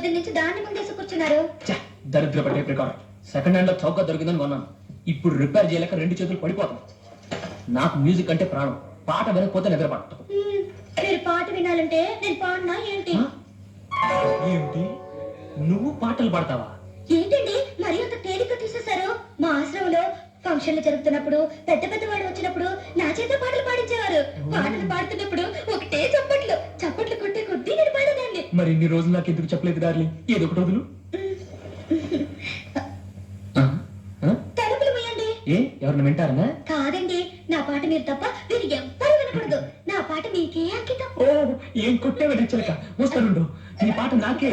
పొద్దున్న నుంచి దాన్ని ముందేసి కూర్చున్నారు. దరిద్ర టేప్ రికార్డ్ సెకండ్ హ్యాండ్ లో చౌక దొరికిందని కొన్నాను. ఇప్పుడు రిపేర్ చేయలేక 2 చేతులు పడిపోతాను. నాకు మ్యూజిక్ అంటే ప్రాణం. పాట వినకపోతే నిద్ర పట్టదు. మీరు పాట వినాలంటే నేను పాడినా ఏంటి? ఏమిటి నువ్వు పాటలు పాడతావా? ఏంటండి మరి అంత తేలిక తీసేశారు? మా ఆశ్రమంలో ఫంక్షన్లు జరుగుతున్నప్పుడు పెద్ద పెద్ద వాళ్ళు వచ్చినప్పుడు నా చేత పాటలు పాడించేవారు. పాటలు పాడుతున్నప్పుడు ఒకటే చప్పట్లు చప్పట్లు కొట్టే కొద్దీ నేను పాడేదాన్ని. మరి ఇన్ని రోజులు నాకు ఎందుకు చెప్పలేదు డార్లింగ్? ఏదో ఒకటి వదులు. తలుపులు మూయండి. ఏ ఎవరిని వింటారనా? కాదండి, నా పాట మీరు తప్ప మీరు ఎవ్వరు వినకూడదు. నా పాట మీకే అంకితం. ఓ ఏం కొట్టేవా నచ్చలక. వస్తానుండు. నీ పాట నాకే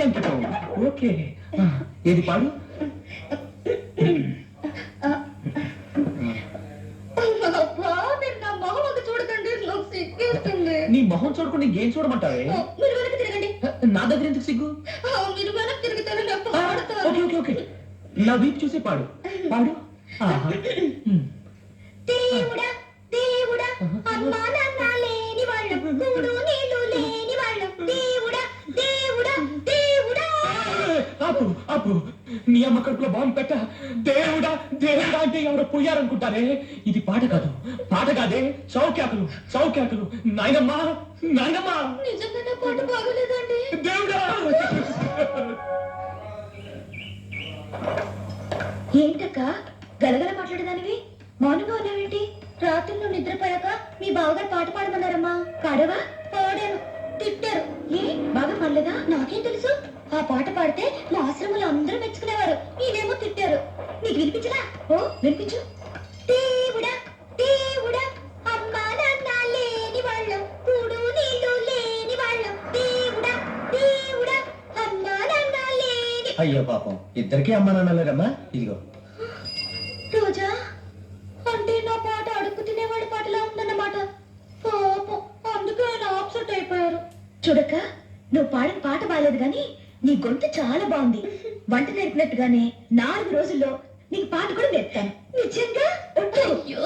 అంకితం. ఓకే ఏది పాడు. నా మొహం ఒక చూడకండి, నాకు సిగ్గేస్తుంది. నీ మొహం చూడకుండా ఇంకేం చూడమంటావే? మీరు వెనక్కి తిరగండి. నా దగ్గర ఎందుకు సిగ్గు? మీరు వెనక్కి తిరుగుతారు, నేను పాడతాను. ఓకే ఓకే ఓకే నా వీపు చూసి పాడు పాడు. దేవుడా దేవుడా అమ్మా నాన్న లేని వాళ్ళు, కూడు నీళ్లు లేని వాళ్ళు, దేవుడా దేవుడా దేవుడా. ఆపు ఆపు. నీ అమ్మ కడుపులో బాంబు పెట్ట. దేవుడా దేవుడా అంటే ఎవరో పోయారనుకుంటారే. ఇది పాట కాదు, పాట కాదే. సౌఖ్యాకులు. నాయనమ్మా నాయనమ్మా. నిజంగా నా పాట బాగలేదండి. దేవుడా. ఏంటక్క గలగల మాట్లాడేదానివి? మౌనంగా ఉన్నావేంటి? రాత్రులు నిద్రపోయాక మీ బావగారు పాట పాడమన్నారమ్మా. పాడవా? పాడాను. తిట్టారు. ఏ బాగా పడలేదా? నాకేం తెలుసు. ఆ పాట పాడితే మా ఆశ్రమంలో అందరూ మెచ్చుకునేవారు. నేనేమో తిట్టారు. నీకు వినిపించదా? ఓ వినిపించు. దేవుడా దేవుడా అమ్మా నాన్న లేని వాళ్ళం, కూడు నీళ్లు లేని వాళ్ళం, దేవుడా దేవుడా అమ్మా నాన్న లేని. అయ్యో పాపం, ఇద్దరికీ అమ్మ నాన్న లేరమ్మా. ఇదిగో రోజా అంటే నా పాట అడుక్కు తినేవాడి పాటలా ఉందన్నమాట. పాపం అందుకే ఆయన ఆప్సెట్ అయిపోయారు. చూడక్క, నువ్వు పాడిన పాట బాలేదు గాని నీ గొంతు చాలా బాగుంది. వంట నేర్పినట్టుగానే 4 రోజుల్లో నీకు పాట కూడా నేర్పుతాను. నిజంగా? అయ్యో